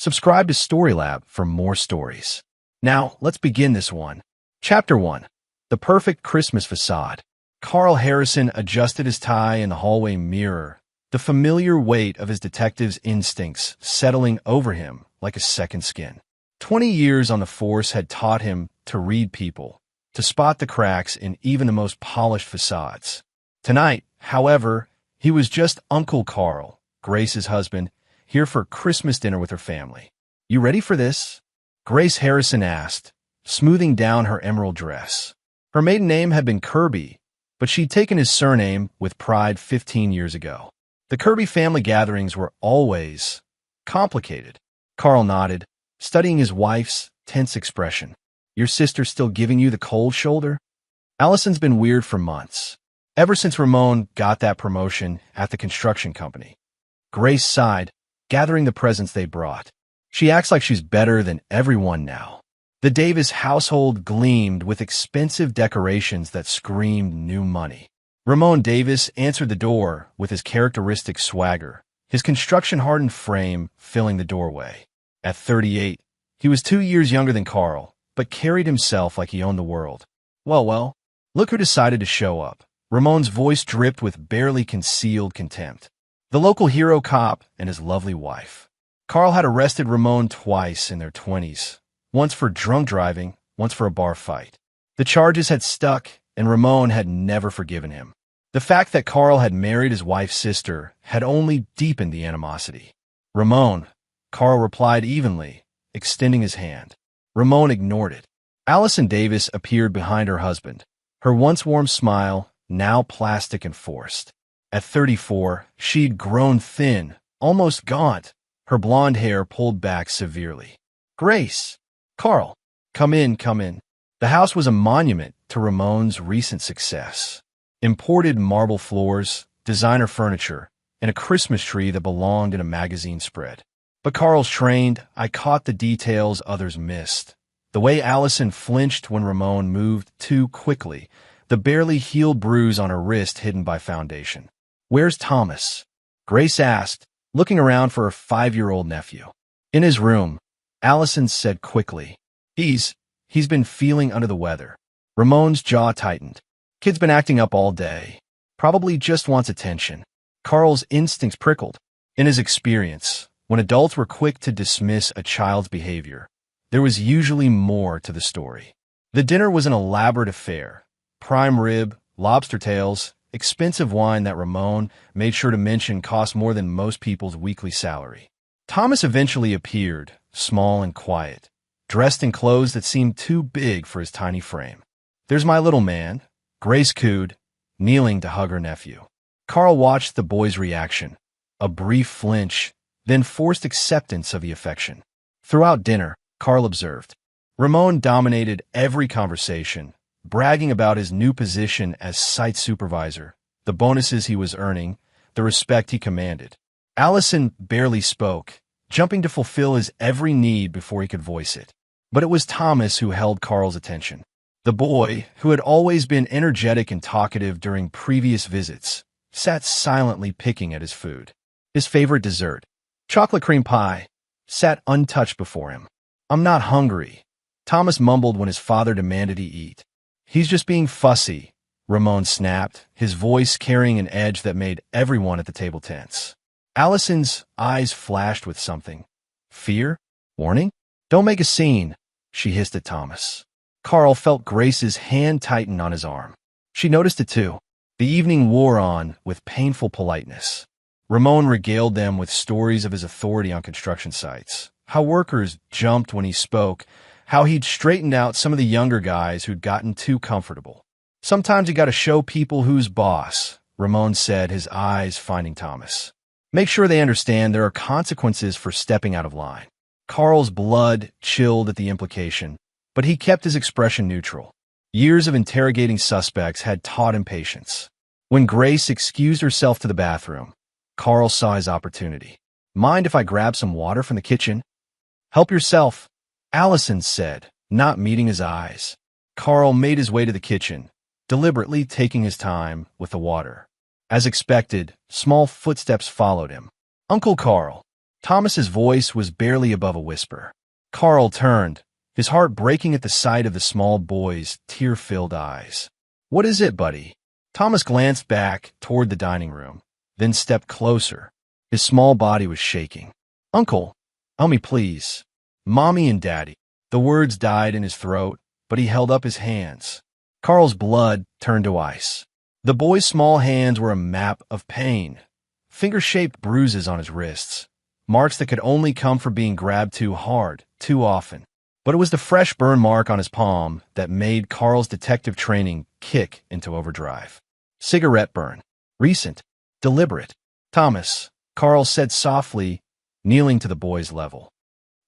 Subscribe to Storylab for more stories. Now, let's begin this one. Chapter 1. The Perfect Christmas Facade. Carl Harrison adjusted his tie in the hallway mirror, the familiar weight of his detective's instincts settling over him like a second skin. 20 years on the force had taught him to read people, to spot the cracks in even the most polished facades. Tonight, however, he was just Uncle Carl, Grace's husband, here for Christmas dinner with her family. "You ready for this?" Grace Harrison asked, smoothing down her emerald dress. Her maiden name had been Kirby, but she'd taken his surname with pride 15 years ago. The Kirby family gatherings were always complicated. Carl nodded, studying his wife's tense expression. "Your sister still giving you the cold shoulder?" Allison's been weird for months, ever since Ramon got that promotion at the construction company. Grace sighed, gathering the presents they brought. "She acts like she's better than everyone now." The Davis household gleamed with expensive decorations that screamed new money. Ramon Davis answered the door with his characteristic swagger, his construction-hardened frame filling the doorway. At 38, he was 2 years younger than Carl, but carried himself like he owned the world. Well, look who decided to show up." Ramon's voice dripped with barely concealed contempt. The local hero cop and his lovely wife. Carl had arrested Ramon twice in their 20s, once for drunk driving, once for a bar fight. The charges had stuck, and Ramon had never forgiven him. The fact that Carl had married his wife's sister had only deepened the animosity. "Ramon," Carl replied evenly, extending his hand. Ramon ignored it. Allison Davis appeared behind her husband, her once warm smile now plastic and forced. At 34, she'd grown thin, almost gaunt, her blonde hair pulled back severely. "Grace! Carl! Come in, come in." The house was a monument to Ramon's recent success. Imported marble floors, designer furniture, and a Christmas tree that belonged in a magazine spread. But Carl's trained, I caught the details others missed. The way Allison flinched when Ramon moved too quickly, the barely healed bruise on her wrist hidden by foundation. "Where's Thomas?" Grace asked, looking around for her 5-year-old nephew. "In his room," Allison said quickly. He's been feeling under the weather." Ramon's jaw tightened. "Kid's been acting up all day. Probably just wants attention." Carl's instincts prickled. In his experience, when adults were quick to dismiss a child's behavior, there was usually more to the story. The dinner was an elaborate affair. Prime rib, lobster tails, expensive wine that Ramon made sure to mention cost more than most people's weekly salary. Thomas eventually appeared, small and quiet, dressed in clothes that seemed too big for his tiny frame. "There's my little man," Grace cooed, kneeling to hug her nephew. Carl watched the boy's reaction, a brief flinch, then forced acceptance of the affection. Throughout dinner, Carl observed. Ramon dominated every conversation, bragging about his new position as site supervisor, the bonuses he was earning, the respect he commanded. Allison barely spoke, jumping to fulfill his every need before he could voice it. But it was Thomas who held Carl's attention. The boy, who had always been energetic and talkative during previous visits, sat silently picking at his food. His favorite dessert, chocolate cream pie, sat untouched before him. "I'm not hungry," Thomas mumbled when his father demanded he eat. "He's just being fussy," Ramon snapped, his voice carrying an edge that made everyone at the table tense. Allison's eyes flashed with something. Fear? Warning? "Don't make a scene," she hissed at Thomas. Carl felt Grace's hand tighten on his arm. She noticed it too. The evening wore on with painful politeness. Ramon regaled them with stories of his authority on construction sites, how workers jumped when he spoke, how he'd straightened out some of the younger guys who'd gotten too comfortable. "Sometimes you gotta show people who's boss," Ramon said, his eyes finding Thomas. "Make sure they understand there are consequences for stepping out of line." Carl's blood chilled at the implication, but he kept his expression neutral. Years of interrogating suspects had taught him patience. When Grace excused herself to the bathroom, Carl saw his opportunity. "Mind if I grab some water from the kitchen?" "Help yourself," Allison said, not meeting his eyes. Carl made his way to the kitchen, deliberately taking his time with the water. As expected, small footsteps followed him. "Uncle Carl." Thomas's voice was barely above a whisper. Carl turned, his heart breaking at the sight of the small boy's tear-filled eyes. "What is it, buddy?" Thomas glanced back toward the dining room, then stepped closer. His small body was shaking. "Uncle, help me please. Mommy and Daddy." The words died in his throat, but he held up his hands. Carl's blood turned to ice. The boy's small hands were a map of pain, finger-shaped bruises on his wrists, marks that could only come from being grabbed too hard, too often. But it was the fresh burn mark on his palm that made Carl's detective training kick into overdrive. Cigarette burn. Recent. Deliberate. "Thomas," Carl said softly, kneeling to the boy's level.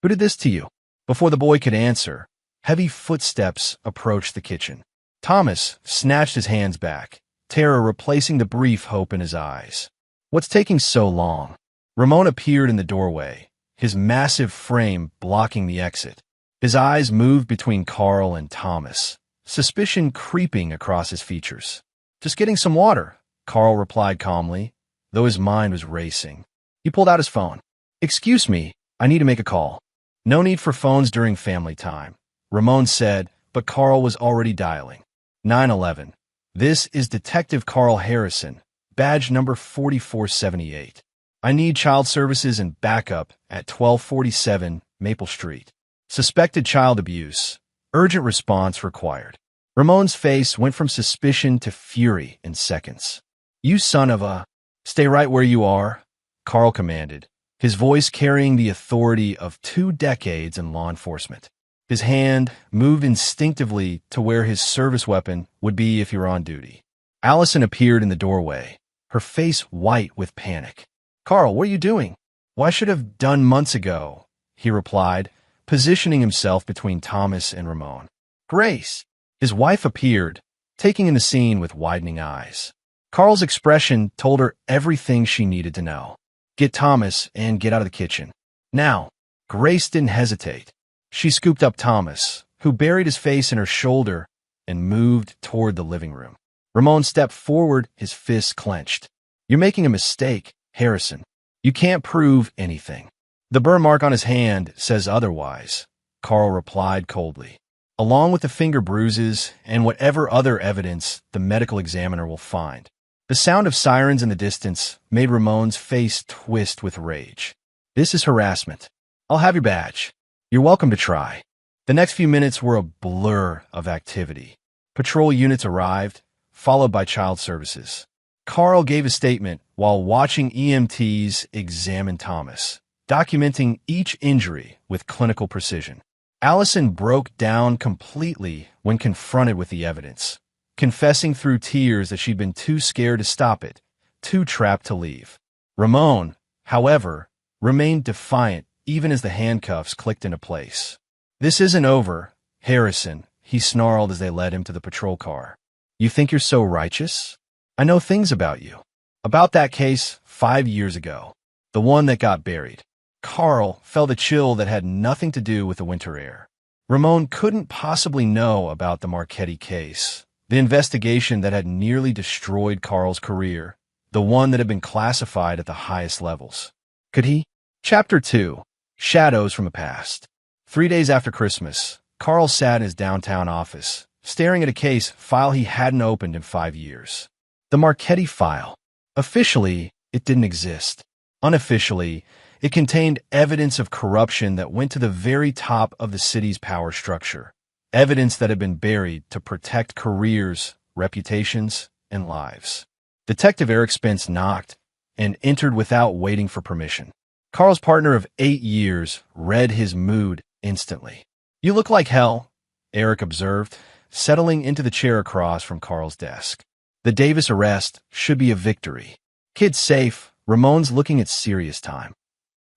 "Who did this to you?" Before the boy could answer, heavy footsteps approached the kitchen. Thomas snatched his hands back, terror replacing the brief hope in his eyes. "What's taking so long?" Ramon appeared in the doorway, his massive frame blocking the exit. His eyes moved between Carl and Thomas, suspicion creeping across his features. "Just getting some water," Carl replied calmly, though his mind was racing. He pulled out his phone. "Excuse me, I need to make a call." "No need for phones during family time," Ramon said, but Carl was already dialing. 911. "This is Detective Carl Harrison, badge number 4478. I need child services and backup at 1247 Maple Street. Suspected child abuse. Urgent response required." Ramon's face went from suspicion to fury in seconds. "You son of a—" "Stay right where you are," Carl commanded, his voice carrying the authority of 2 decades in law enforcement. His hand moved instinctively to where his service weapon would be if he were on duty. Allison appeared in the doorway, her face white with panic. "Carl, what are you doing?" "Well, I should have done months ago," he replied, positioning himself between Thomas and Ramon. "Grace." His wife appeared, taking in the scene with widening eyes. Carl's expression told her everything she needed to know. "Get Thomas and get out of the kitchen. Now." Grace didn't hesitate. She scooped up Thomas, who buried his face in her shoulder, and moved toward the living room. Ramon stepped forward, his fists clenched. "You're making a mistake, Harrison. You can't prove anything." "The burn mark on his hand says otherwise," Carl replied coldly. "Along with the finger bruises and whatever other evidence the medical examiner will find." The sound of sirens in the distance made Ramon's face twist with rage. "This is harassment. I'll have your badge. You're welcome to try." The next few minutes were a blur of activity. Patrol units arrived, followed by child services. Carl gave a statement while watching EMTs examine Thomas, documenting each injury with clinical precision. Allison broke down completely when confronted with the evidence, confessing through tears that she'd been too scared to stop it, too trapped to leave. Ramon, however, remained defiant even as the handcuffs clicked into place. "This isn't over, Harrison," he snarled as they led him to the patrol car. "You think you're so righteous? I know things about you. About that case 5 years ago, the one that got buried." Carl felt a chill that had nothing to do with the winter air. Ramon couldn't possibly know about the Marchetti case, the investigation that had nearly destroyed Carl's career, the one that had been classified at the highest levels. Could he? Chapter 2. Shadows from the Past. 3 days after Christmas, Carl sat in his downtown office, staring at a case file he hadn't opened in 5 years. The Marchetti file. Officially, it didn't exist. Unofficially, it contained evidence of corruption that went to the very top of the city's power structure. Evidence that had been buried to protect careers, reputations, and lives. Detective Eric Spence knocked and entered without waiting for permission. Carl's partner of 8 years read his mood instantly. "You look like hell," Eric observed, settling into the chair across from Carl's desk. "The Davis arrest should be a victory. Kid's safe. Ramon's looking at serious time."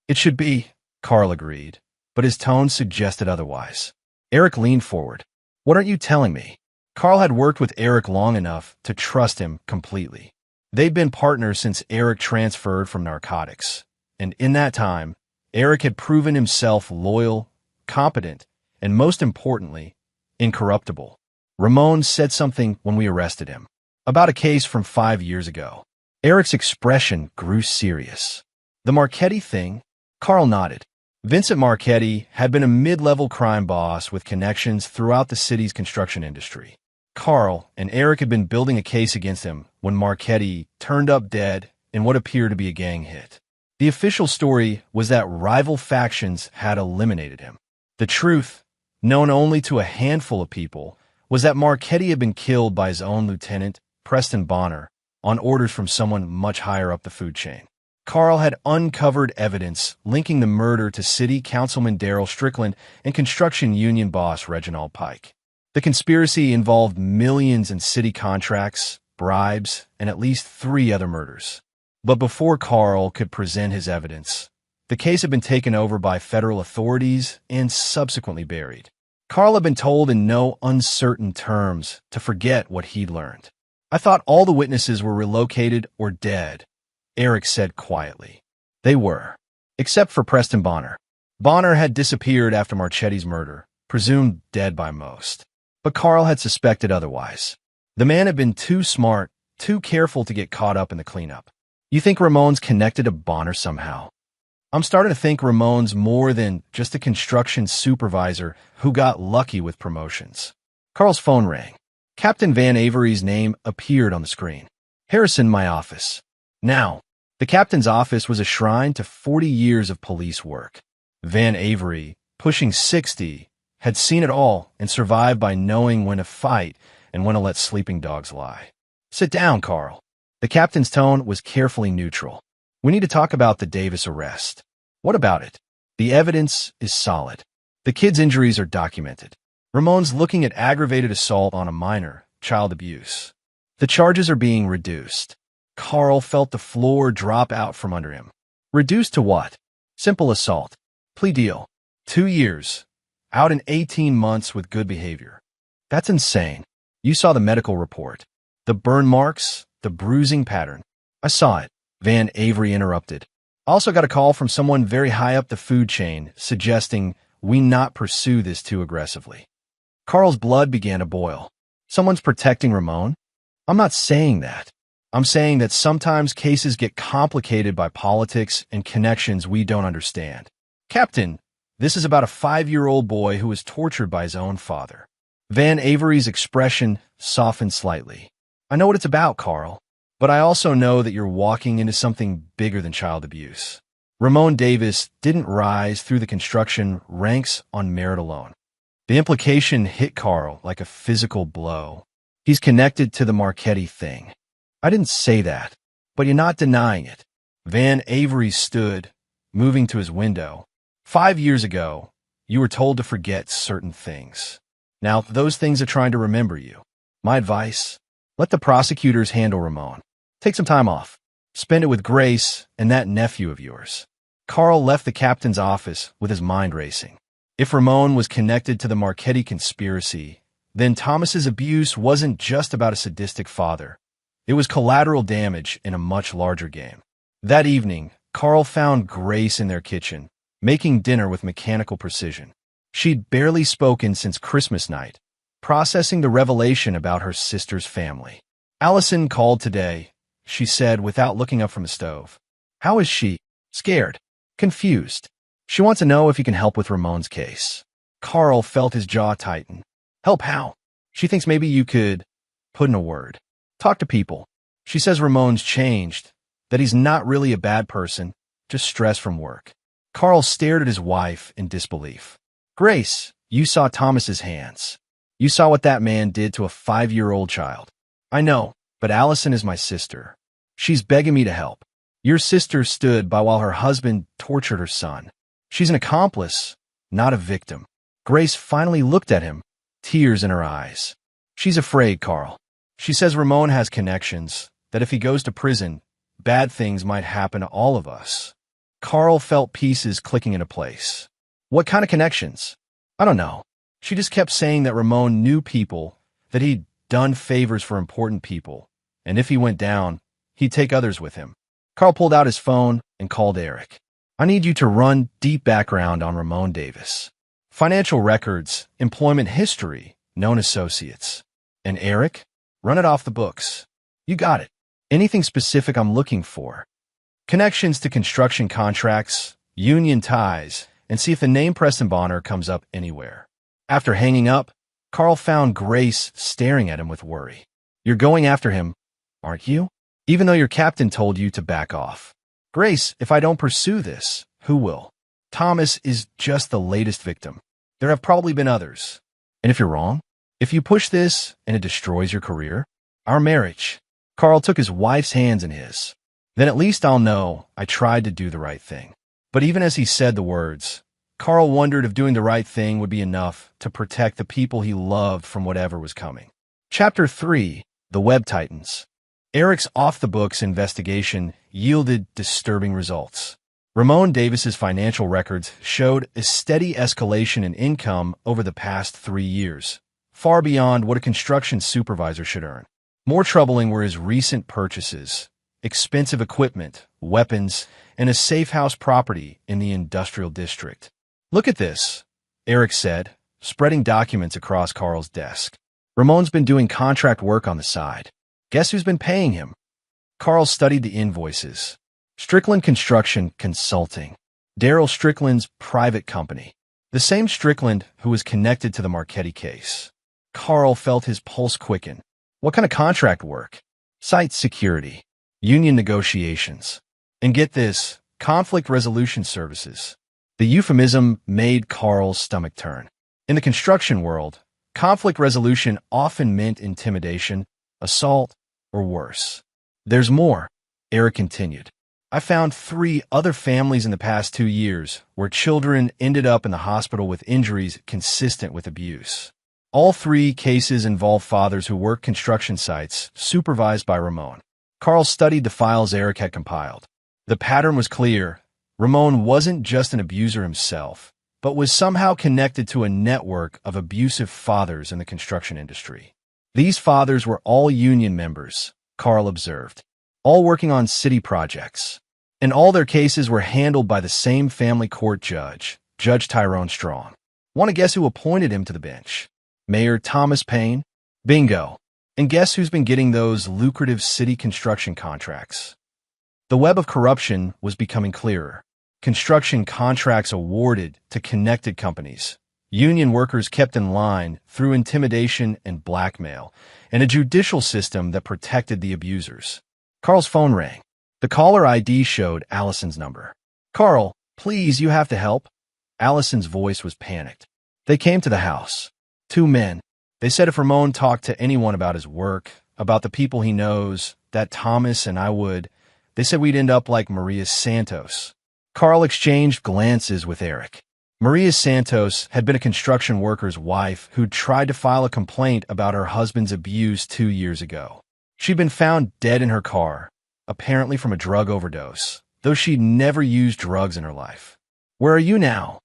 "It should be," Carl agreed, but his tone suggested otherwise. Eric leaned forward. "What aren't you telling me?" Carl had worked with Eric long enough to trust him completely. They'd been partners since Eric transferred from narcotics, and in that time, Eric had proven himself loyal, competent, and most importantly, incorruptible. "Ramon said something when we arrested him. About a case from 5 years ago." Eric's expression grew serious. "The Marchetti thing?" Carl nodded. Vincent Marchetti had been a mid-level crime boss with connections throughout the city's construction industry. Carl and Eric had been building a case against him when Marchetti turned up dead in what appeared to be a gang hit. The official story was that rival factions had eliminated him. The truth, known only to a handful of people, was that Marchetti had been killed by his own lieutenant, Preston Bonner, on orders from someone much higher up the food chain. Carl had uncovered evidence linking the murder to City Councilman Darrell Strickland and construction union boss Reginald Pike. The conspiracy involved millions in city contracts, bribes, and at least 3 other murders. But before Carl could present his evidence, the case had been taken over by federal authorities and subsequently buried. Carl had been told in no uncertain terms to forget what he'd learned. "I thought all the witnesses were relocated or dead," Eric said quietly. They were, except for Preston Bonner. Bonner had disappeared after Marchetti's murder, presumed dead by most. But Carl had suspected otherwise. The man had been too smart, too careful to get caught up in the cleanup. "You think Ramon's connected to Bonner somehow?" "I'm starting to think Ramon's more than just a construction supervisor who got lucky with promotions." Carl's phone rang. Captain Van Avery's name appeared on the screen. "Harrison, my office." Now, the captain's office was a shrine to 40 years of police work. Van Avery, pushing 60, had seen it all and survived by knowing when to fight and when to let sleeping dogs lie. "Sit down, Carl." The captain's tone was carefully neutral. "We need to talk about the Davis arrest." "What about it?" "The evidence is solid. The kid's injuries are documented. Ramon's looking at aggravated assault on a minor, child abuse. The charges are being reduced." Carl felt the floor drop out from under him. "Reduced to what?" "Simple assault. Plea deal. 2 years. Out in 18 months with good behavior." "That's insane." "You saw the medical report. The burn marks, the bruising pattern." "I saw it," Van Avery interrupted. "I also got a call from someone very high up the food chain suggesting we not pursue this too aggressively." Carl's blood began to boil. "Someone's protecting Ramon?" "I'm not saying that. I'm saying that sometimes cases get complicated by politics and connections we don't understand." "Captain, this is about a 5-year-old boy who was tortured by his own father." Van Avery's expression softened slightly. "I know what it's about, Carl, but I also know that you're walking into something bigger than child abuse. Ramon Davis didn't rise through the construction ranks on merit alone." The implication hit Carl like a physical blow. "He's connected to the Marchetti thing." "I didn't say that, but you're not denying it." Van Avery stood, moving to his window. 5 years ago, you were told to forget certain things. Now, those things are trying to remember you. My advice, let the prosecutors handle Ramon. Take some time off. Spend it with Grace and that nephew of yours. Carl left the captain's office with his mind racing. If Ramon was connected to the Marchetti conspiracy, then Thomas's abuse wasn't just about a sadistic father. It was collateral damage in a much larger game. That evening, Carl found Grace in their kitchen, making dinner with mechanical precision. She'd barely spoken since Christmas night, processing the revelation about her sister's family. "Allison called today," she said without looking up from the stove. "How is she?" "Scared. Confused. She wants to know if you can help with Ramon's case." Carl felt his jaw tighten. "Help how?" "She thinks maybe you could put in a word. Talk to people. She says Ramon's changed, that he's not really a bad person, just stress from work." Carl stared at his wife in disbelief. "Grace, you saw Thomas's hands. You saw what that man did to a 5-year-old child." "I know, but Allison is my sister. She's begging me to help. Your sister stood by while her husband tortured her son. She's an accomplice, not a victim." Grace finally looked at him, tears in her eyes. "She's afraid, Carl. She says Ramon has connections, that if he goes to prison, bad things might happen to all of us." Carl felt pieces clicking into place. "What kind of connections?" "I don't know. She just kept saying that Ramon knew people, that he'd done favors for important people, and if he went down, he'd take others with him." Carl pulled out his phone and called Eric. "I need you to run deep background on Ramon Davis. Financial records, employment history, known associates. And Eric, run it off the books." "You got it. Anything specific I'm looking for?" "Connections to construction contracts, union ties, and see if the name Preston Bonner comes up anywhere. After hanging up, Carl found Grace staring at him with worry. You're going after him, aren't you? Even though your captain told you to back off. Grace, if I don't pursue this, who will? Thomas is just the latest victim. There have probably been others. And if you're wrong? If you push this and it destroys your career? Our marriage. Carl took his wife's hands in his. Then at least I'll know I tried to do the right thing. But even as he said the words, Carl wondered if doing the right thing would be enough to protect the people he loved from whatever was coming. Chapter 3. The Web Titans. Eric's off-the-books investigation yielded disturbing results. Ramon Davis's financial records showed a steady escalation in income over the past 3 years, far beyond what a construction supervisor should earn. More troubling were his recent purchases, expensive equipment, weapons, and a safe house property in the industrial district. Look at this, Eric said, spreading documents across Carl's desk. Ramon's been doing contract work on the side. Guess who's been paying him? Carl studied the invoices. Strickland Construction Consulting. Daryl Strickland's private company. The same Strickland who was connected to the Marchetti case. Carl felt his pulse quicken. What kind of contract work? Site security. Union negotiations. And get this, conflict resolution services. The euphemism made Carl's stomach turn. In the construction world, conflict resolution often meant intimidation, assault, or worse. There's more, Eric continued. I found 3 other families in the past 2 years where children ended up in the hospital with injuries consistent with abuse. All 3 cases involve fathers who worked construction sites supervised by Ramon. Carl studied the files Eric had compiled. The pattern was clear. Ramon wasn't just an abuser himself, but was somehow connected to a network of abusive fathers in the construction industry. These fathers were all union members, Carl observed, all working on city projects. And all their cases were handled by the same family court judge, Judge Tyrone Strong. Want to guess who appointed him to the bench? Mayor Thomas Paine? Bingo. And guess who's been getting those lucrative city construction contracts? The web of corruption was becoming clearer. Construction contracts awarded to connected companies. Union workers kept in line through intimidation and blackmail, and a judicial system that protected the abusers. Carl's phone rang. The caller ID showed Allison's number. Carl, please, you have to help. Allison's voice was panicked. They came to the house. 2 men. They said if Ramon talked to anyone about his work, about the people he knows, that Thomas and I would, they said we'd end up like Maria Santos. Carl exchanged glances with Eric. Maria Santos had been a construction worker's wife who'd tried to file a complaint about her husband's abuse 2 years ago. She'd been found dead in her car, apparently from a drug overdose, though she'd never used drugs in her life. Where are you now?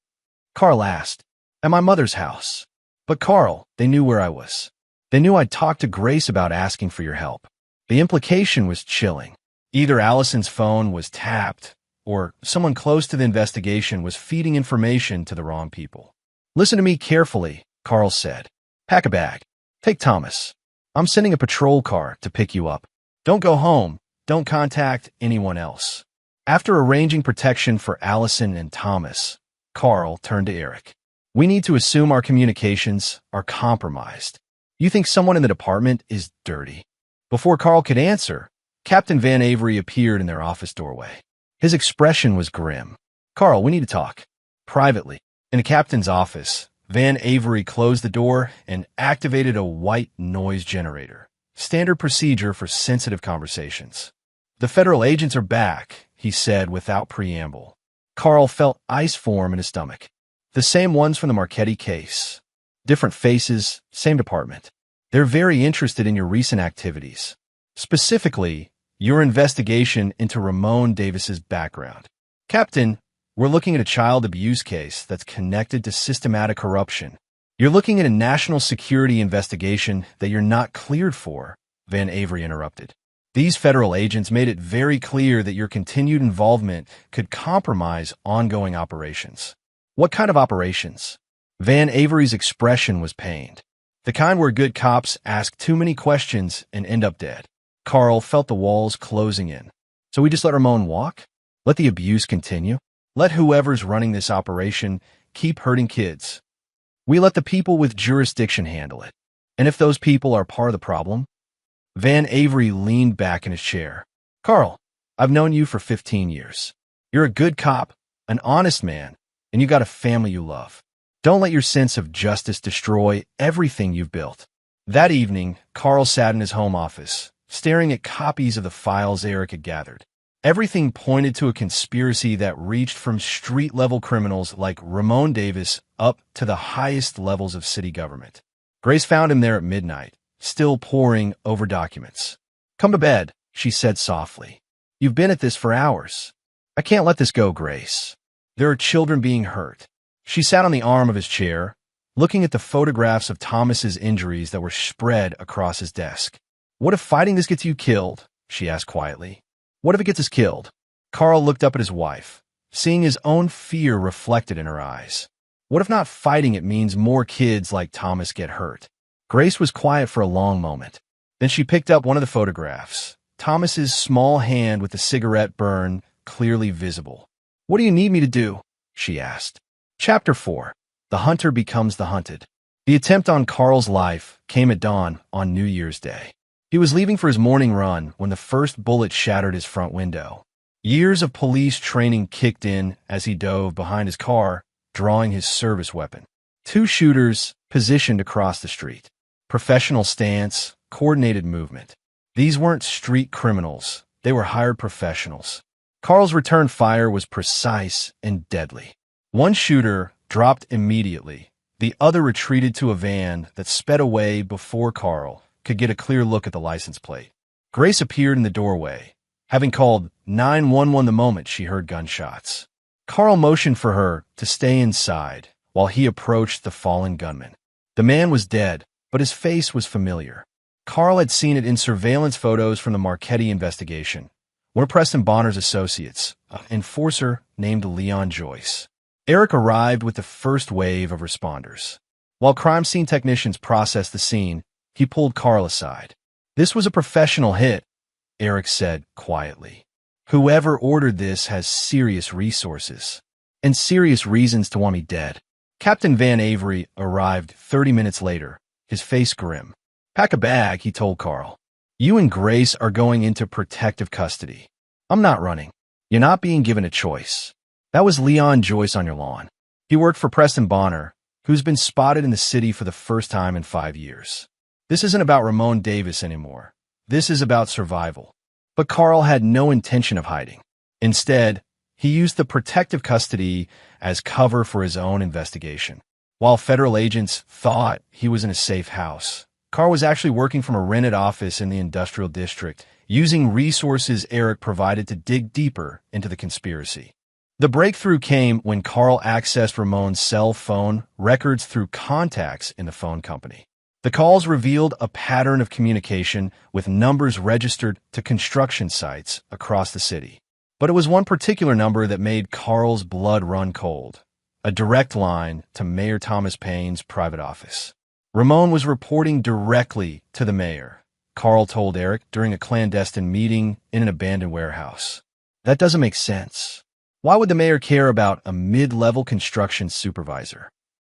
Carl asked. At my mother's house. But Carl, they knew where I was. They knew I'd talked to Grace about asking for your help. The implication was chilling. Either Allison's phone was tapped, or someone close to the investigation was feeding information to the wrong people. Listen to me carefully, Carl said. Pack a bag. Take Thomas. I'm sending a patrol car to pick you up. Don't go home. Don't contact anyone else. After arranging protection for Allison and Thomas, Carl turned to Eric. We need to assume our communications are compromised. You think someone in the department is dirty? Before Carl could answer, Captain Van Avery appeared in their office doorway. His expression was grim. Carl, we need to talk. Privately. In the captain's office, Van Avery closed the door and activated a white noise generator. Standard procedure for sensitive conversations. The federal agents are back, he said without preamble. Carl felt ice form in his stomach. The same ones from the Marchetti case. Different faces, same department. They're very interested in your recent activities. Specifically, your investigation into Ramon Davis's background. Captain, we're looking at a child abuse case that's connected to systematic corruption. You're looking at a national security investigation that you're not cleared for, Van Avery interrupted. These federal agents made it very clear that your continued involvement could compromise ongoing operations. What kind of operations? Van Avery's expression was pained. The kind where good cops ask too many questions and end up dead. Carl felt the walls closing in. So we just let Ramon walk? Let the abuse continue? Let whoever's running this operation keep hurting kids. We let the people with jurisdiction handle it. And if those people are part of the problem? Van Avery leaned back in his chair. Carl, I've known you for 15 years. You're a good cop, an honest man, and you got a family you love. Don't let your sense of justice destroy everything you've built. That evening, Carl sat in his home office, staring at copies of the files Eric had gathered. Everything pointed to a conspiracy that reached from street-level criminals like Ramon Davis up to the highest levels of city government. Grace found him there at midnight, still poring over documents. Come to bed, she said softly. You've been at this for hours. I can't let this go, Grace. There are children being hurt. She sat on the arm of his chair, looking at the photographs of Thomas's injuries that were spread across his desk. What if fighting this gets you killed? She asked quietly. What if it gets us killed? Carl looked up at his wife, seeing his own fear reflected in her eyes. What if not fighting it means more kids like Thomas get hurt? Grace was quiet for a long moment. Then she picked up one of the photographs, Thomas's small hand with the cigarette burn clearly visible. What do you need me to do? She asked. Chapter 4. The Hunter Becomes the Hunted. The attempt on Carl's life came at dawn on New Year's Day. He was leaving for his morning run when the first bullet shattered his front window. Years of police training kicked in as he dove behind his car, drawing his service weapon. Two shooters positioned across the street. Professional stance, coordinated movement. These weren't street criminals. They were hired professionals. Carl's return fire was precise and deadly. One shooter dropped immediately. The other retreated to a van that sped away before Carl could get a clear look at the license plate. Grace appeared in the doorway, having called 911 the moment she heard gunshots. Carl motioned for her to stay inside while he approached the fallen gunman. The man was dead, but his face was familiar. Carl had seen it in surveillance photos from the Marchetti investigation, one of Preston Bonner's associates, an enforcer named Leon Joyce. Eric arrived with the first wave of responders. While crime scene technicians processed the scene, he pulled Carl aside. This was a professional hit, Eric said quietly. Whoever ordered this has serious resources and serious reasons to want me dead. Captain Van Avery arrived 30 minutes later, his face grim. Pack a bag, he told Carl. You and Grace are going into protective custody. I'm not running. You're not being given a choice. That was Leon Joyce on your lawn. He worked for Preston Bonner, who's been spotted in the city for the first time in 5 years. This isn't about Ramon Davis anymore. This is about survival. But Carl had no intention of hiding. Instead, he used the protective custody as cover for his own investigation. While federal agents thought he was in a safe house, Carl was actually working from a rented office in the industrial district, using resources Eric provided to dig deeper into the conspiracy. The breakthrough came when Carl accessed Ramon's cell phone records through contacts in the phone company. The calls revealed a pattern of communication with numbers registered to construction sites across the city. But it was one particular number that made Carl's blood run cold, a direct line to Mayor Thomas Paine's private office. Ramon was reporting directly to the mayor, Carl told Eric during a clandestine meeting in an abandoned warehouse. That doesn't make sense. Why would the mayor care about a mid-level construction supervisor?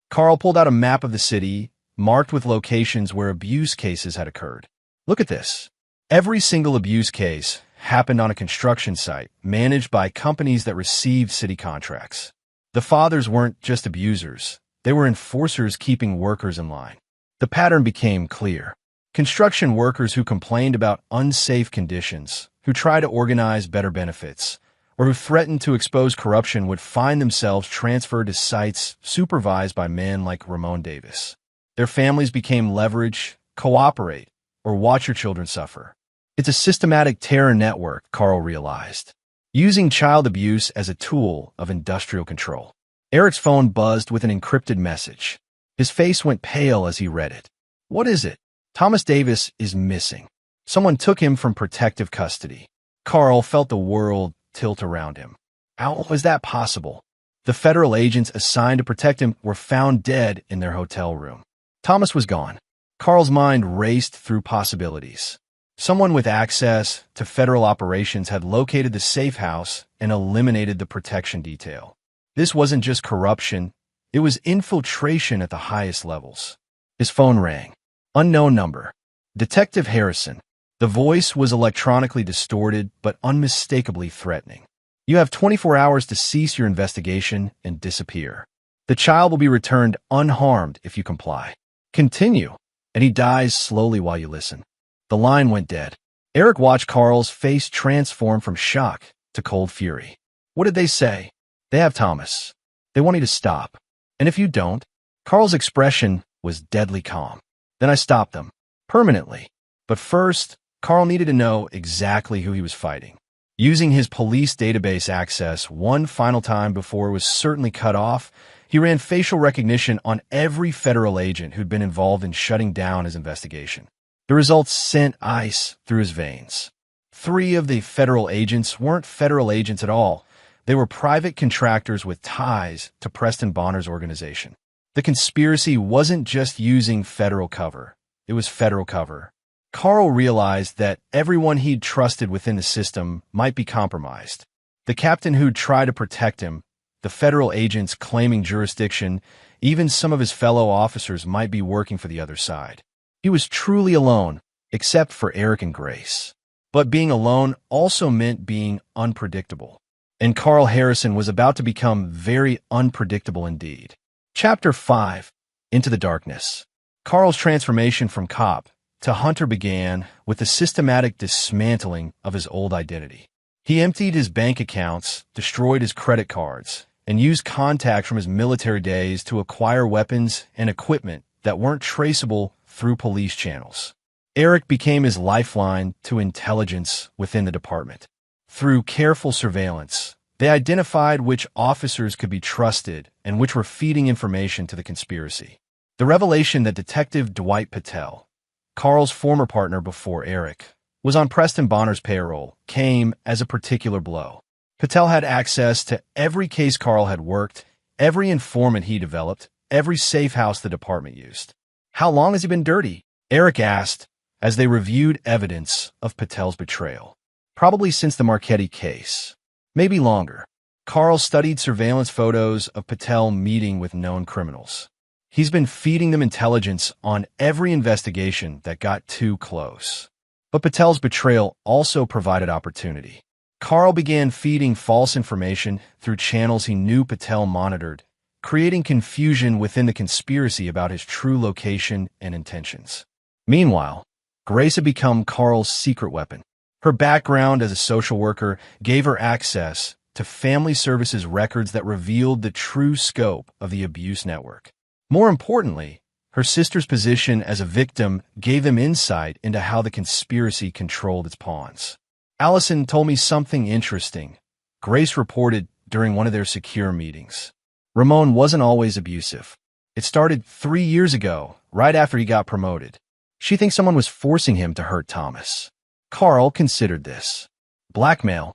Carl pulled out a map of the city, marked with locations where abuse cases had occurred. Look at this. Every single abuse case happened on a construction site managed by companies that received city contracts. The fathers weren't just abusers. They were enforcers keeping workers in line. The pattern became clear. Construction workers who complained about unsafe conditions, who tried to organize better benefits, or who threatened to expose corruption would find themselves transferred to sites supervised by men like Ramon Davis. Their families became leverage, cooperate, or watch your children suffer. It's a systematic terror network, Carl realized, using child abuse as a tool of industrial control. Eric's phone buzzed with an encrypted message. His face went pale as he read it. What is it? Thomas Davis is missing. Someone took him from protective custody. Carl felt the world tilt around him. How was that possible? The federal agents assigned to protect him were found dead in their hotel room. Thomas was gone. Carl's mind raced through possibilities. Someone with access to federal operations had located the safe house and eliminated the protection detail. This wasn't just corruption, it was infiltration at the highest levels. His phone rang. Unknown number. Detective Harrison. The voice was electronically distorted but unmistakably threatening. You have 24 hours to cease your investigation and disappear. The child will be returned unharmed if you comply. Continue, and he dies slowly while you listen. The line went dead. Eric watched Carl's face transform from shock to cold fury. What did they say? They have Thomas. They want you to stop. And if you don't, Carl's expression was deadly calm. Then I stopped them. Permanently. But first, Carl needed to know exactly who he was fighting. Using his police database access one final time before it was certainly cut off, he ran facial recognition on every federal agent who'd been involved in shutting down his investigation. The results sent ice through his veins. 3 of the federal agents weren't federal agents at all. They were private contractors with ties to Preston Bonner's organization. The conspiracy wasn't just using federal cover. It was federal cover. Carl realized that everyone he'd trusted within the system might be compromised. The captain who'd tried to protect him, the federal agents claiming jurisdiction, even some of his fellow officers might be working for the other side. He was truly alone, except for Eric and Grace. But being alone also meant being unpredictable. And Carl Harrison was about to become very unpredictable indeed. Chapter 5. Into the Darkness. Carl's transformation from cop to hunter began with the systematic dismantling of his old identity. He emptied his bank accounts, destroyed his credit cards, and used contacts from his military days to acquire weapons and equipment that weren't traceable through police channels. Eric became his lifeline to intelligence within the department. Through careful surveillance, they identified which officers could be trusted and which were feeding information to the conspiracy. The revelation that Detective Dwight Patel, Carl's former partner before Eric, was on Preston Bonner's payroll came as a particular blow. Patel had access to every case Carl had worked, every informant he developed, every safe house the department used. How long has he been dirty? Eric asked as they reviewed evidence of Patel's betrayal. Probably since the Marchetti case. Maybe longer. Carl studied surveillance photos of Patel meeting with known criminals. He's been feeding them intelligence on every investigation that got too close. But Patel's betrayal also provided opportunity. Carl began feeding false information through channels he knew Patel monitored, creating confusion within the conspiracy about his true location and intentions. Meanwhile, Grace had become Carl's secret weapon. Her background as a social worker gave her access to family services records that revealed the true scope of the abuse network. More importantly, her sister's position as a victim gave them insight into how the conspiracy controlled its pawns. Allison told me something interesting, Grace reported during one of their secure meetings. Ramon wasn't always abusive. It started 3 years ago, right after he got promoted. She thinks someone was forcing him to hurt Thomas. Carl considered this. Blackmail,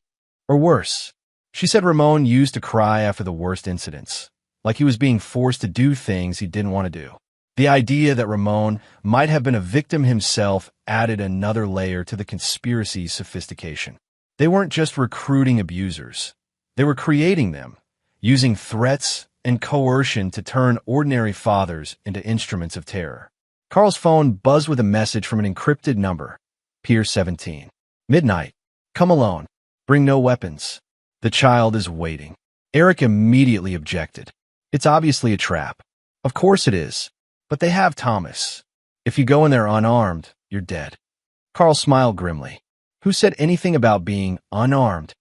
or worse. She said Ramon used to cry after the worst incidents, like he was being forced to do things he didn't want to do. The idea that Ramon might have been a victim himself added another layer to the conspiracy's sophistication. They weren't just recruiting abusers. They were creating them, using threats and coercion to turn ordinary fathers into instruments of terror. Carl's phone buzzed with a message from an encrypted number. Pier 17. Midnight. Come alone. Bring no weapons. The child is waiting. Eric immediately objected. It's obviously a trap. Of course it is. But they have Thomas. If you go in there unarmed, you're dead. Carl smiled grimly. Who said anything about being unarmed?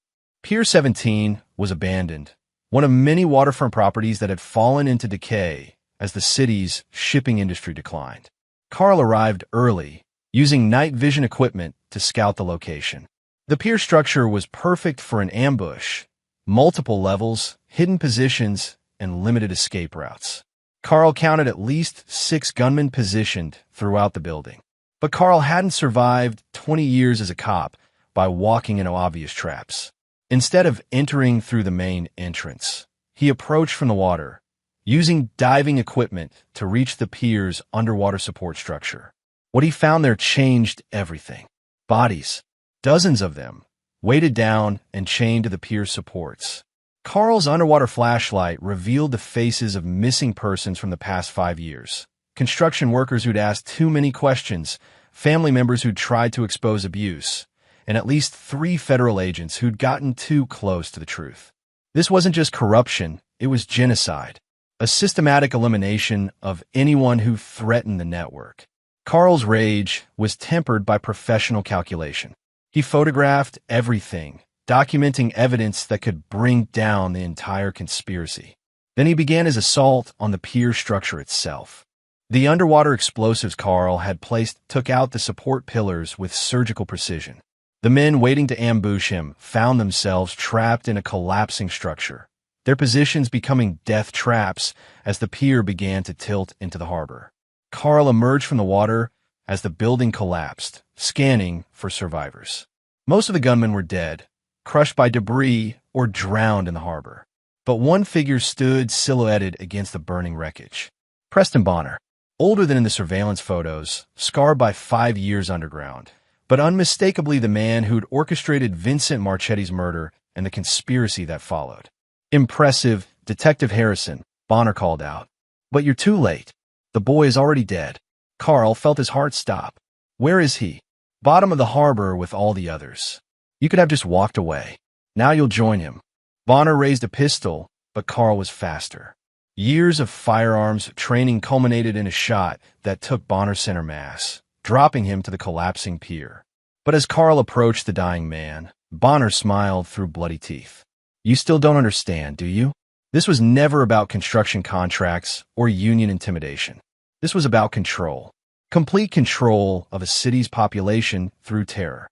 Pier 17 was abandoned, one of many waterfront properties that had fallen into decay as the city's shipping industry declined. Carl arrived early, using night vision equipment to scout the location. The pier structure was perfect for an ambush, multiple levels, hidden positions, and limited escape routes. Carl counted at least 6 gunmen positioned throughout the building. But Carl hadn't survived 20 years as a cop by walking into obvious traps. Instead of entering through the main entrance, he approached from the water, using diving equipment to reach the pier's underwater support structure. What he found there changed everything. Bodies, dozens of them, weighted down and chained to the pier supports. Carl's underwater flashlight revealed the faces of missing persons from the past 5 years. Construction workers who'd asked too many questions, family members who'd tried to expose abuse, and at least 3 federal agents who'd gotten too close to the truth. This wasn't just corruption, it was genocide. A systematic elimination of anyone who threatened the network. Carl's rage was tempered by professional calculation. He photographed everything, documenting evidence that could bring down the entire conspiracy. Then he began his assault on the pier structure itself. The underwater explosives Carl had placed took out the support pillars with surgical precision. The men waiting to ambush him found themselves trapped in a collapsing structure, their positions becoming death traps as the pier began to tilt into the harbor. Carl emerged from the water as the building collapsed, scanning for survivors. Most of the gunmen were dead, crushed by debris or drowned in the harbor. But one figure stood silhouetted against the burning wreckage. Preston Bonner, older than in the surveillance photos, scarred by 5 years underground, but unmistakably the man who'd orchestrated Vincent Marchetti's murder and the conspiracy that followed. "Impressive, Detective Harrison," Bonner called out. "But you're too late. The boy is already dead." Carl felt his heart stop. Where is he? Bottom of the harbor with all the others. You could have just walked away. Now you'll join him. Bonner raised a pistol, but Carl was faster. Years of firearms training culminated in a shot that took Bonner center mass, dropping him to the collapsing pier. But as Carl approached the dying man, Bonner smiled through bloody teeth. "You still don't understand, do you? This was never about construction contracts or union intimidation. This was about control. Complete control of a city's population through terror."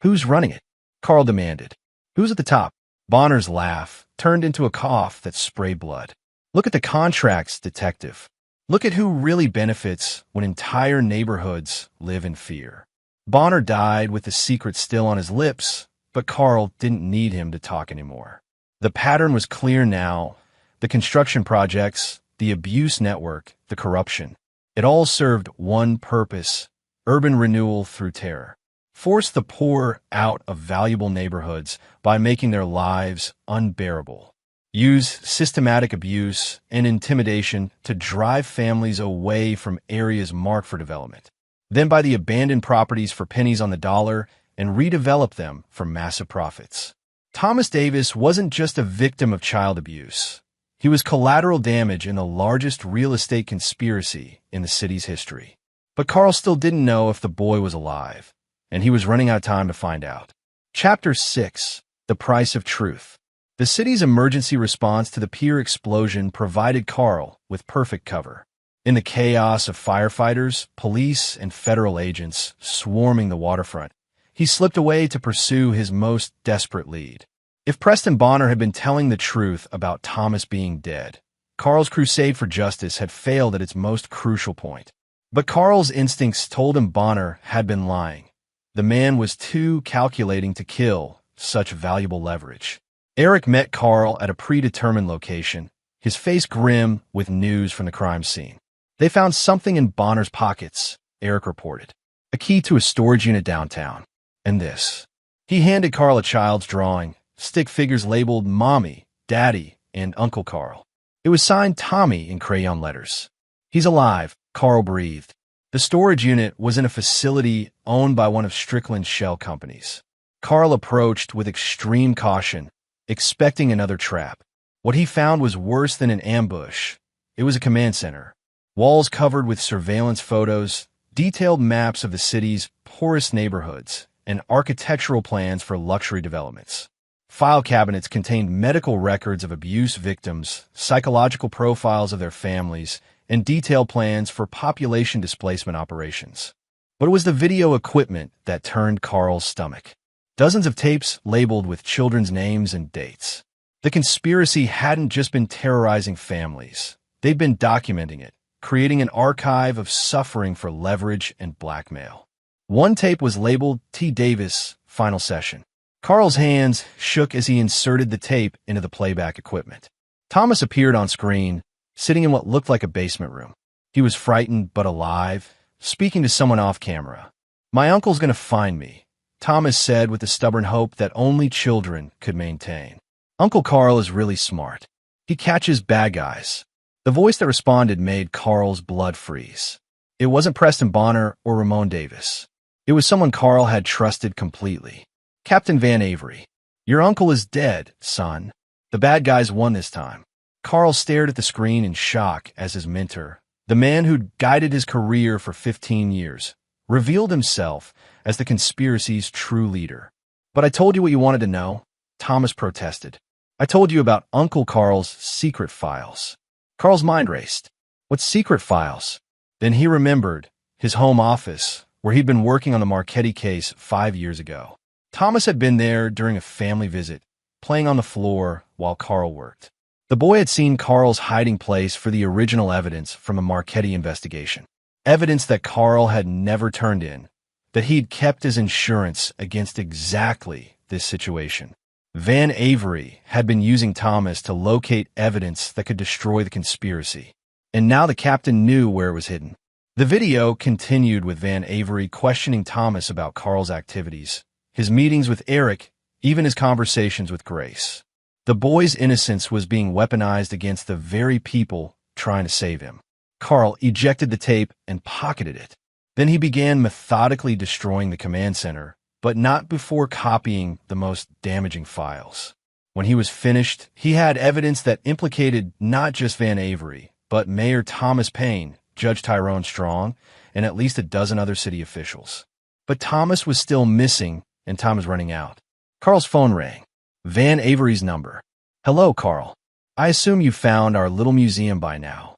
"Who's running it?" Carl demanded. "Who's at the top?" Bonner's laugh turned into a cough that sprayed blood. "Look at the contracts, detective. Look at who really benefits when entire neighborhoods live in fear." Bonner died with the secret still on his lips, but Carl didn't need him to talk anymore. The pattern was clear now. The construction projects, the abuse network, the corruption. It all served one purpose: urban renewal through terror. Force the poor out of valuable neighborhoods by making their lives unbearable. Use systematic abuse and intimidation to drive families away from areas marked for development. Then buy the abandoned properties for pennies on the dollar and redevelop them for massive profits. Thomas Davis wasn't just a victim of child abuse. He was collateral damage in the largest real estate conspiracy in the city's history. But Carl still didn't know if the boy was alive, and he was running out of time to find out. Chapter 6: The Price of Truth. The city's emergency response to the pier explosion provided Carl with perfect cover. In the chaos of firefighters, police, and federal agents swarming the waterfront, he slipped away to pursue his most desperate lead. If Preston Bonner had been telling the truth about Thomas being dead, Carl's crusade for justice had failed at its most crucial point. But Carl's instincts told him Bonner had been lying. The man was too calculating to kill such valuable leverage. Eric met Carl at a predetermined location, his face grim with news from the crime scene. "They found something in Bonner's pockets," Eric reported. "A key to a storage unit downtown. And this." He handed Carl a child's drawing, stick figures labeled Mommy, Daddy, and Uncle Carl. It was signed Tommy in crayon letters. "He's alive," Carl breathed. The storage unit was in a facility owned by one of Strickland's shell companies. Carl approached with extreme caution, expecting another trap. What he found was worse than an ambush. It was a command center. Walls covered with surveillance photos, detailed maps of the city's poorest neighborhoods, and architectural plans for luxury developments. File cabinets contained medical records of abuse victims, psychological profiles of their families, and detailed plans for population displacement operations. But it was the video equipment that turned Carl's stomach. Dozens of tapes labeled with children's names and dates. The conspiracy hadn't just been terrorizing families. They'd been documenting it, creating an archive of suffering for leverage and blackmail. One tape was labeled T. Davis, Final Session. Carl's hands shook as he inserted the tape into the playback equipment. Thomas appeared on screen, sitting in what looked like a basement room. He was frightened but alive, speaking to someone off camera. My uncle's going to find me, Thomas said with the stubborn hope that only children could maintain. Uncle Carl is really smart. He catches bad guys. The voice that responded made Carl's blood freeze. It wasn't Preston Bonner or Ramon Davis. It was someone Carl had trusted completely. Captain Van Avery. Your uncle is dead, son. The bad guys won this time. Carl stared at the screen in shock as his mentor, the man who'd guided his career for 15 years, revealed himself as the conspiracy's true leader. But I told you what you wanted to know, Thomas protested. I told you about Uncle Carl's secret files. Carl's mind raced. What secret files? Then he remembered his home office, where he'd been working on the Marchetti case 5 years ago. Thomas had been there during a family visit, playing on the floor while Carl worked. The boy had seen Carl's hiding place for the original evidence from a Marchetti investigation. Evidence that Carl had never turned in, that he'd kept as insurance against exactly this situation. Van Avery had been using Thomas to locate evidence that could destroy the conspiracy. And now the captain knew where it was hidden. The video continued with Van Avery questioning Thomas about Carl's activities, his meetings with Eric, even his conversations with Grace. The boy's innocence was being weaponized against the very people trying to save him. Carl ejected the tape and pocketed it. Then he began methodically destroying the command center, but not before copying the most damaging files. When he was finished, he had evidence that implicated not just Van Avery, but Mayor Thomas Paine, Judge Tyrone Strong, and at least a dozen other city officials. But Thomas was still missing, and time was running out. Carl's phone rang. Van Avery's number. Hello, Carl. I assume you found our little museum by now.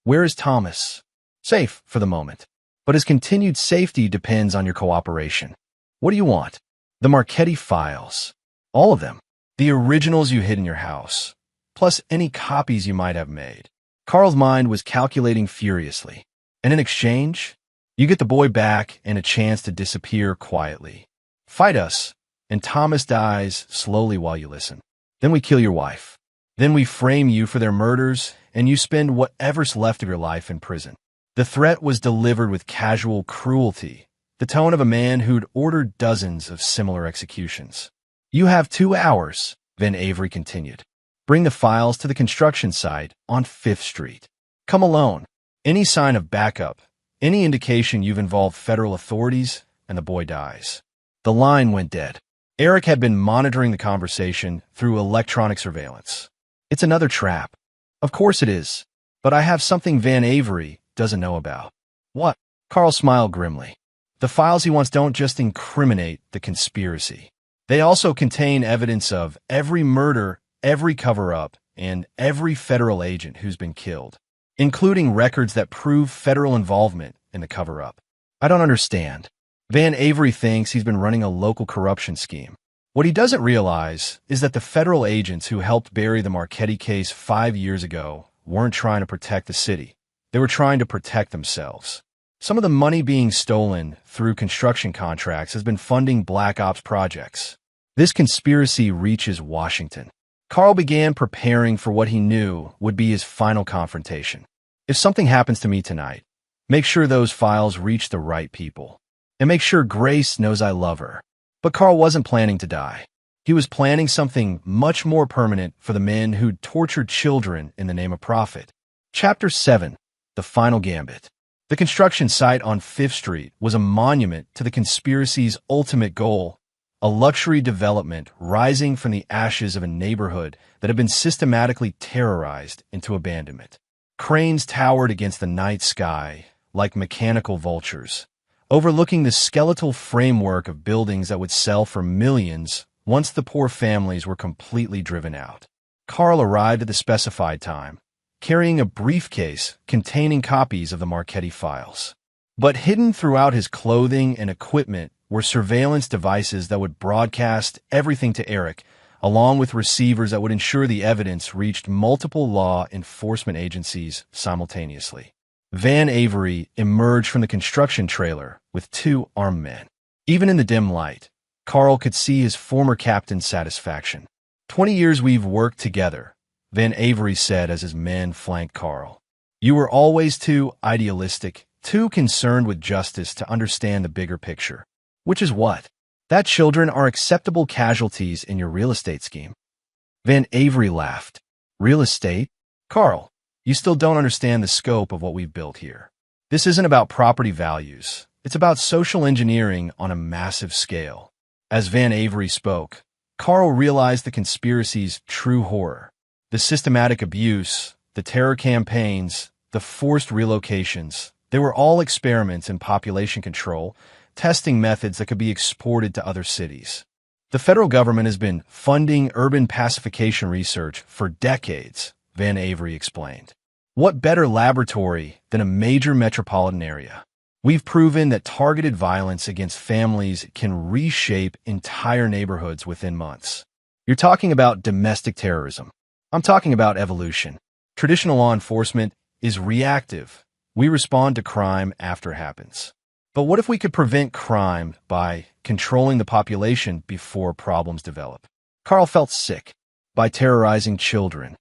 Where is Thomas? Safe for the moment, but his continued safety depends on your cooperation. What do you want? The Marchetti files. All of them. The originals you hid in your house, plus any copies you might have made. Carl's mind was calculating furiously. And in exchange, you get the boy back and a chance to disappear quietly. Fight us, and Thomas dies slowly while you listen. Then we kill your wife. Then we frame you for their murders, and you spend whatever's left of your life in prison. The threat was delivered with casual cruelty, the tone of a man who'd ordered dozens of similar executions. You have 2 hours, Van Avery continued. Bring the files to the construction site on 5th Street. Come alone. Any sign of backup, any indication you've involved federal authorities, and the boy dies. The line went dead. Eric had been monitoring the conversation through electronic surveillance. It's another trap. Of course it is. But I have something Van Avery doesn't know about. What? Carl smiled grimly. The files he wants don't just incriminate the conspiracy. They also contain evidence of every murder, every cover-up, and every federal agent who's been killed, including records that prove federal involvement in the cover-up. I don't understand. Van Avery thinks he's been running a local corruption scheme. What he doesn't realize is that the federal agents who helped bury the Marchetti case 5 years ago weren't trying to protect the city. They were trying to protect themselves. Some of the money being stolen through construction contracts has been funding black ops projects. This conspiracy reaches Washington. Carl began preparing for what he knew would be his final confrontation. If something happens to me tonight, make sure those files reach the right people. And make sure Grace knows I love her. But Carl wasn't planning to die. He was planning something much more permanent for the men who'd tortured children in the name of profit. Chapter 7. The Final Gambit. The construction site on 5th Street was a monument to the conspiracy's ultimate goal, a luxury development rising from the ashes of a neighborhood that had been systematically terrorized into abandonment. Cranes towered against the night sky like mechanical vultures, overlooking the skeletal framework of buildings that would sell for millions once the poor families were completely driven out. Carl arrived at the specified time, carrying a briefcase containing copies of the Marchetti files. But hidden throughout his clothing and equipment were surveillance devices that would broadcast everything to Eric, along with receivers that would ensure the evidence reached multiple law enforcement agencies simultaneously. Van Avery emerged from the construction trailer with 2 armed men. Even in the dim light, Carl could see his former captain's satisfaction. 20 years we've worked together, Van Avery said as his men flanked Carl. You were always too idealistic, too concerned with justice to understand the bigger picture. Which is what? That children are acceptable casualties in your real estate scheme. Van Avery laughed. Real estate? Carl, you still don't understand the scope of what we've built here. This isn't about property values. It's about social engineering on a massive scale. As Van Avery spoke, Carl realized the conspiracy's true horror. The systematic abuse, the terror campaigns, the forced relocations, they were all experiments in population control, testing methods that could be exported to other cities. The federal government has been funding urban pacification research for decades, Van Avery explained. What better laboratory than a major metropolitan area? We've proven that targeted violence against families can reshape entire neighborhoods within months. You're talking about domestic terrorism. I'm talking about evolution. Traditional law enforcement is reactive. We respond to crime after it happens. But what if we could prevent crime by controlling the population before problems develop? Carl felt sick. By terrorizing children.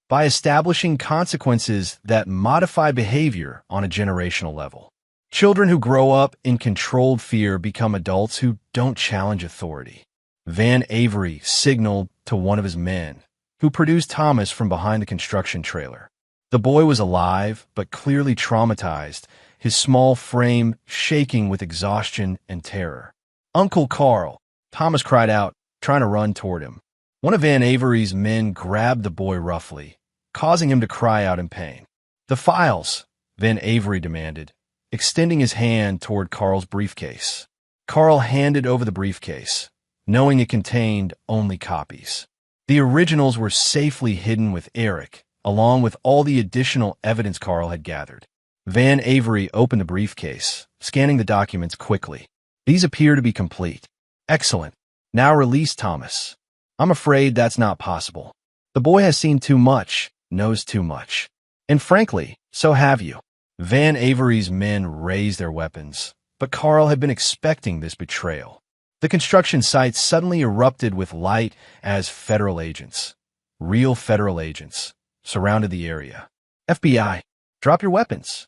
By establishing consequences that modify behavior on a generational level. Children who grow up in controlled fear become adults who don't challenge authority. Van Avery signaled to one of his men, who produced Thomas from behind the construction trailer. The boy was alive, but clearly traumatized, his small frame shaking with exhaustion and terror. "Uncle Carl," Thomas cried out, trying to run toward him. One of Van Avery's men grabbed the boy roughly, causing him to cry out in pain. "The files," Van Avery demanded, extending his hand toward Carl's briefcase. Carl handed over the briefcase, knowing it contained only copies. The originals were safely hidden with Eric, along with all the additional evidence Carl had gathered. Van Avery opened the briefcase, scanning the documents quickly. "These appear to be complete." "Excellent. Now release Thomas." "I'm afraid that's not possible. The boy has seen too much, knows too much. And frankly, so have you." Van Avery's men raised their weapons, but Carl had been expecting this betrayal. The construction site suddenly erupted with light as federal agents, real federal agents, surrounded the area. "FBI, drop your weapons."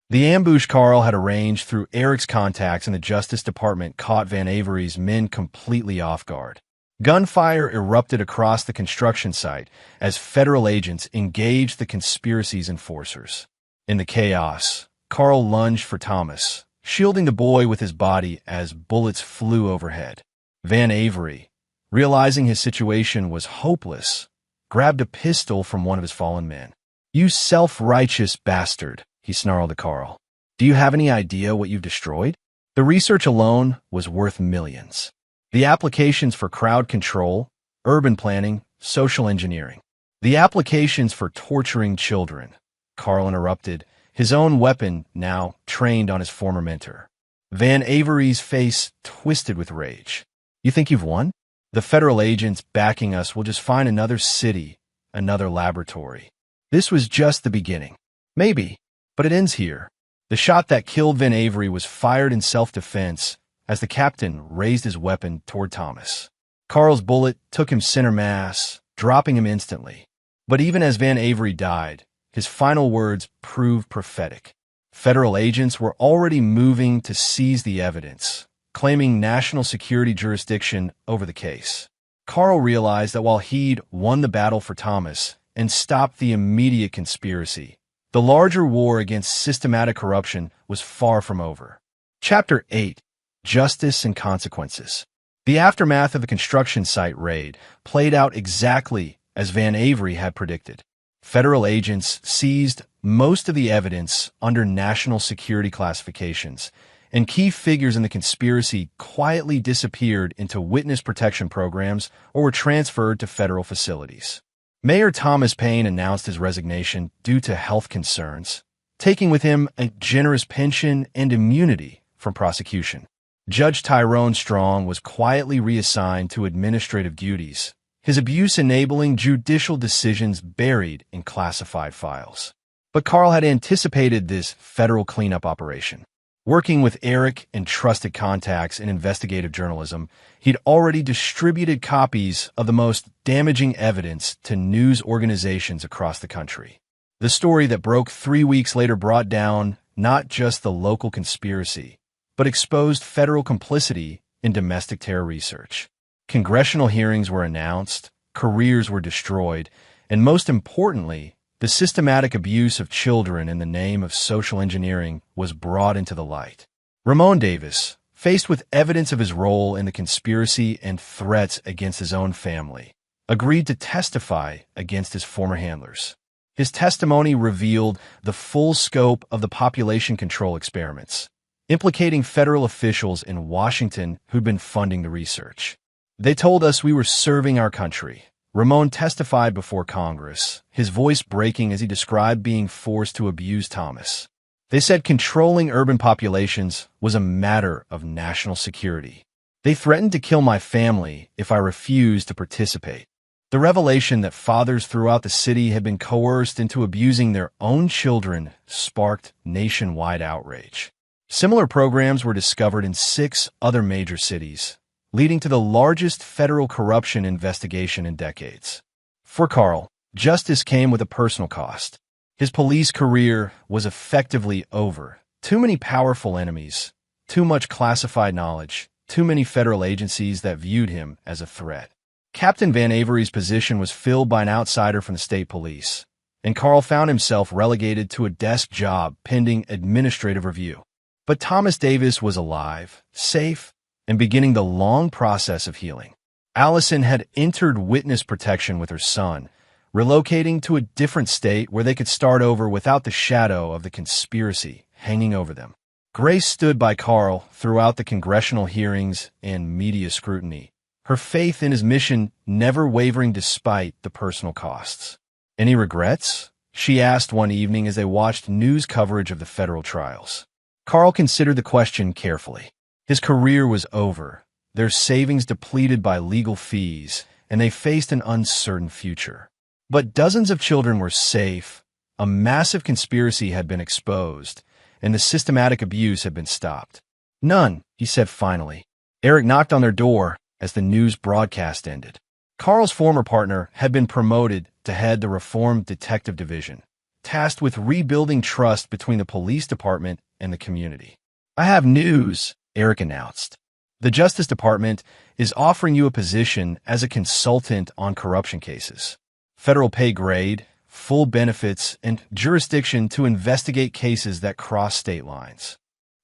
The ambush Carl had arranged through Eric's contacts in the Justice Department caught Van Avery's men completely off guard. Gunfire erupted across the construction site as federal agents engaged the conspiracy's enforcers. In the chaos, Carl lunged for Thomas, shielding the boy with his body as bullets flew overhead. Van Avery, realizing his situation was hopeless, grabbed a pistol from one of his fallen men. "You self-righteous bastard," he snarled at Carl. "Do you have any idea what you've destroyed? The research alone was worth millions. The applications for crowd control, urban planning, social engineering. The applications for torturing children," Carl interrupted, his own weapon now trained on his former mentor. Van Avery's face twisted with rage. "You think you've won? The federal agents backing us will just find another city, another laboratory. This was just the beginning. Maybe, but it ends here." The shot that killed Van Avery was fired in self-defense as the captain raised his weapon toward Thomas. Carl's bullet took him center mass, dropping him instantly. But even as Van Avery died, his final words proved prophetic. Federal agents were already moving to seize the evidence, claiming national security jurisdiction over the case. Carl realized that while he'd won the battle for Thomas and stopped the immediate conspiracy, the larger war against systematic corruption was far from over. Chapter 8. Justice and Consequences. The aftermath of the construction site raid played out exactly as Van Avery had predicted. Federal agents seized most of the evidence under national security classifications, and key figures in the conspiracy quietly disappeared into witness protection programs or were transferred to federal facilities. Mayor Thomas Paine announced his resignation due to health concerns, taking with him a generous pension and immunity from prosecution. Judge Tyrone Strong was quietly reassigned to administrative duties, his abuse enabling judicial decisions buried in classified files. But Carl had anticipated this federal cleanup operation. Working with Eric and trusted contacts in investigative journalism, he'd already distributed copies of the most damaging evidence to news organizations across the country. The story that broke 3 weeks later brought down not just the local conspiracy, but exposed federal complicity in domestic terror research. Congressional hearings were announced, careers were destroyed, and most importantly, the systematic abuse of children in the name of social engineering was brought into the light. Ramon Davis, faced with evidence of his role in the conspiracy and threats against his own family, agreed to testify against his former handlers. His testimony revealed the full scope of the population control experiments, implicating federal officials in Washington who'd been funding the research. They told us we were serving our country. Ramon testified before Congress, his voice breaking as he described being forced to abuse Thomas. They said controlling urban populations was a matter of national security. They threatened to kill my family if I refused to participate. The revelation that fathers throughout the city had been coerced into abusing their own children sparked nationwide outrage. Similar programs were discovered in 6 other major cities, leading to the largest federal corruption investigation in decades. For Carl, justice came with a personal cost. His police career was effectively over. Too many powerful enemies, too much classified knowledge, too many federal agencies that viewed him as a threat. Captain Van Avery's position was filled by an outsider from the state police, and Carl found himself relegated to a desk job pending administrative review. But Thomas Davis was alive, safe, and beginning the long process of healing. Allison had entered witness protection with her son, relocating to a different state where they could start over without the shadow of the conspiracy hanging over them. Grace stood by Carl throughout the congressional hearings and media scrutiny, her faith in his mission never wavering despite the personal costs. Any regrets? She asked one evening as they watched news coverage of the federal trials. Carl considered the question carefully. His career was over, their savings depleted by legal fees, and they faced an uncertain future. But dozens of children were safe, a massive conspiracy had been exposed, and the systematic abuse had been stopped. None, he said finally. Eric knocked on their door as the news broadcast ended. Carl's former partner had been promoted to head the Reform Detective Division, tasked with rebuilding trust between the police department and the community. I have news, Eric announced. The Justice Department is offering you a position as a consultant on corruption cases. Federal pay grade, full benefits, and jurisdiction to investigate cases that cross state lines.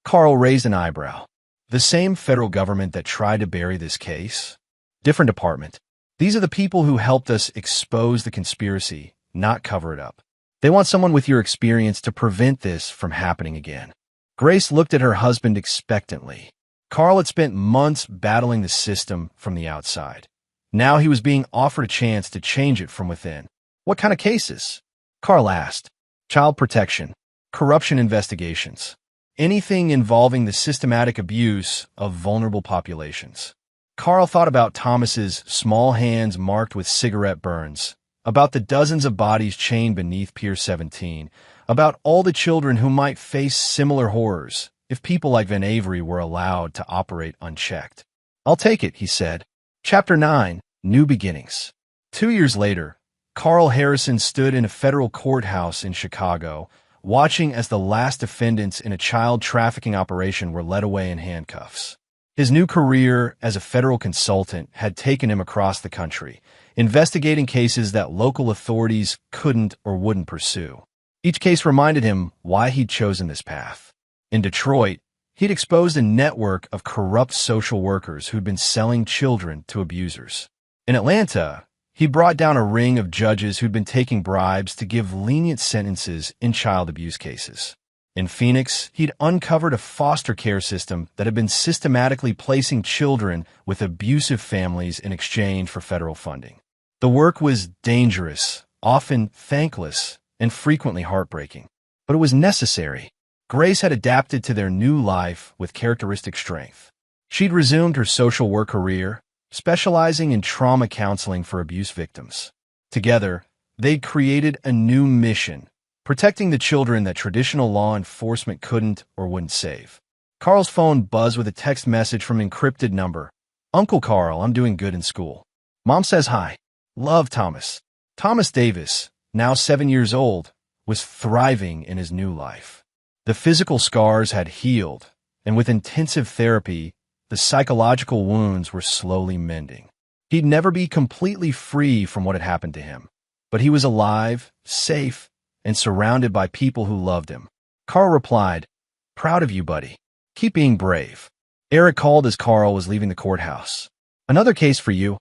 Carl raised an eyebrow. The same federal government that tried to bury this case? Different department. These are the people who helped us expose the conspiracy, not cover it up. They want someone with your experience to prevent this from happening again. Grace looked at her husband expectantly. Carl had spent months battling the system from the outside. Now he was being offered a chance to change it from within. What kind of cases? Carl asked. Child protection, corruption investigations, anything involving the systematic abuse of vulnerable populations. Carl thought about Thomas's small hands marked with cigarette burns, about the dozens of bodies chained beneath Pier 17, about all the children who might face similar horrors if people like Van Avery were allowed to operate unchecked. I'll take it, he said. Chapter 9, New Beginnings. 2 years later, Carl Harrison stood in a federal courthouse in Chicago, watching as the last defendants in a child trafficking operation were led away in handcuffs. His new career as a federal consultant had taken him across the country, investigating cases that local authorities couldn't or wouldn't pursue. Each case reminded him why he'd chosen this path. In Detroit, he'd exposed a network of corrupt social workers who'd been selling children to abusers. In Atlanta, he brought down a ring of judges who'd been taking bribes to give lenient sentences in child abuse cases. In Phoenix, he'd uncovered a foster care system that had been systematically placing children with abusive families in exchange for federal funding. The work was dangerous, often thankless, and frequently heartbreaking. But it was necessary. Grace had adapted to their new life with characteristic strength. She'd resumed her social work career, specializing in trauma counseling for abuse victims. Together, they'd created a new mission, protecting the children that traditional law enforcement couldn't or wouldn't save. Carl's phone buzzed with a text message from an encrypted number. Uncle Carl, I'm doing good in school. Mom says hi. Love, Thomas. Thomas Davis, now 7 years old, was thriving in his new life. The physical scars had healed, and with intensive therapy, the psychological wounds were slowly mending. He'd never be completely free from what had happened to him, but he was alive, safe, and surrounded by people who loved him. Carl replied, "Proud of you, buddy. Keep being brave." Eric called as Carl was leaving the courthouse. "Another case for you,"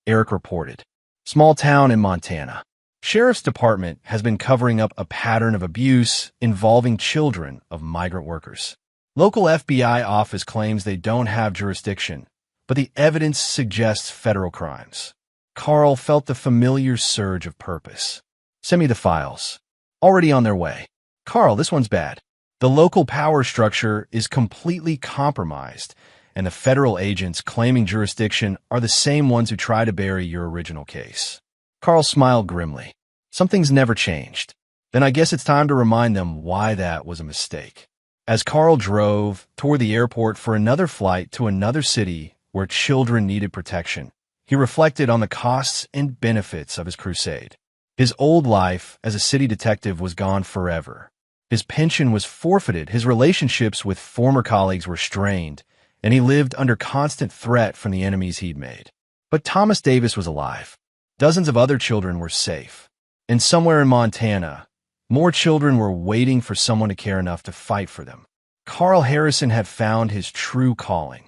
Eric reported. "Small town in Montana. Sheriff's Department has been covering up a pattern of abuse involving children of migrant workers. Local FBI office claims they don't have jurisdiction, but the evidence suggests federal crimes." Carl felt the familiar surge of purpose. "Send me the files." "Already on their way." "Carl, this one's bad. The local power structure is completely compromised, and the federal agents claiming jurisdiction are the same ones who try to bury your original case." Carl smiled grimly. Something's never changed. Then I guess it's time to remind them why that was a mistake. As Carl drove toward the airport for another flight to another city where children needed protection, he reflected on the costs and benefits of his crusade. His old life as a city detective was gone forever. His pension was forfeited, his relationships with former colleagues were strained, and he lived under constant threat from the enemies he'd made. But Thomas Davis was alive. Dozens of other children were safe. And somewhere in Montana, more children were waiting for someone to care enough to fight for them. Carl Harrison had found his true calling,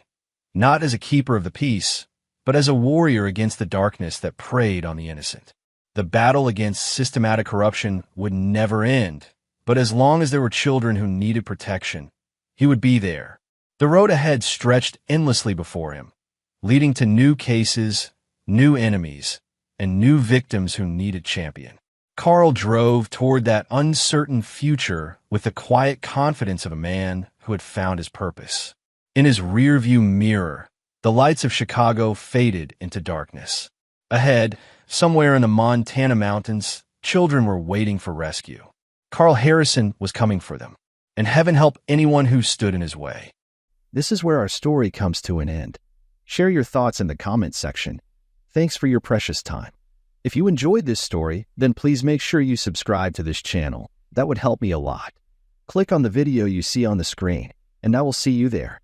not as a keeper of the peace, but as a warrior against the darkness that preyed on the innocent. The battle against systematic corruption would never end, but as long as there were children who needed protection, he would be there. The road ahead stretched endlessly before him, leading to new cases, new enemies, and new victims who needed champion. Carl drove toward that uncertain future with the quiet confidence of a man who had found his purpose. In his rearview mirror, the lights of Chicago faded into darkness. Ahead, somewhere in the Montana mountains, children were waiting for rescue. Carl Harrison was coming for them, and heaven help anyone who stood in his way. This is where our story comes to an end. Share your thoughts in the comments section. Thanks for your precious time. If you enjoyed this story, then please make sure you subscribe to this channel. That would help me a lot. Click on the video you see on the screen, and I will see you there.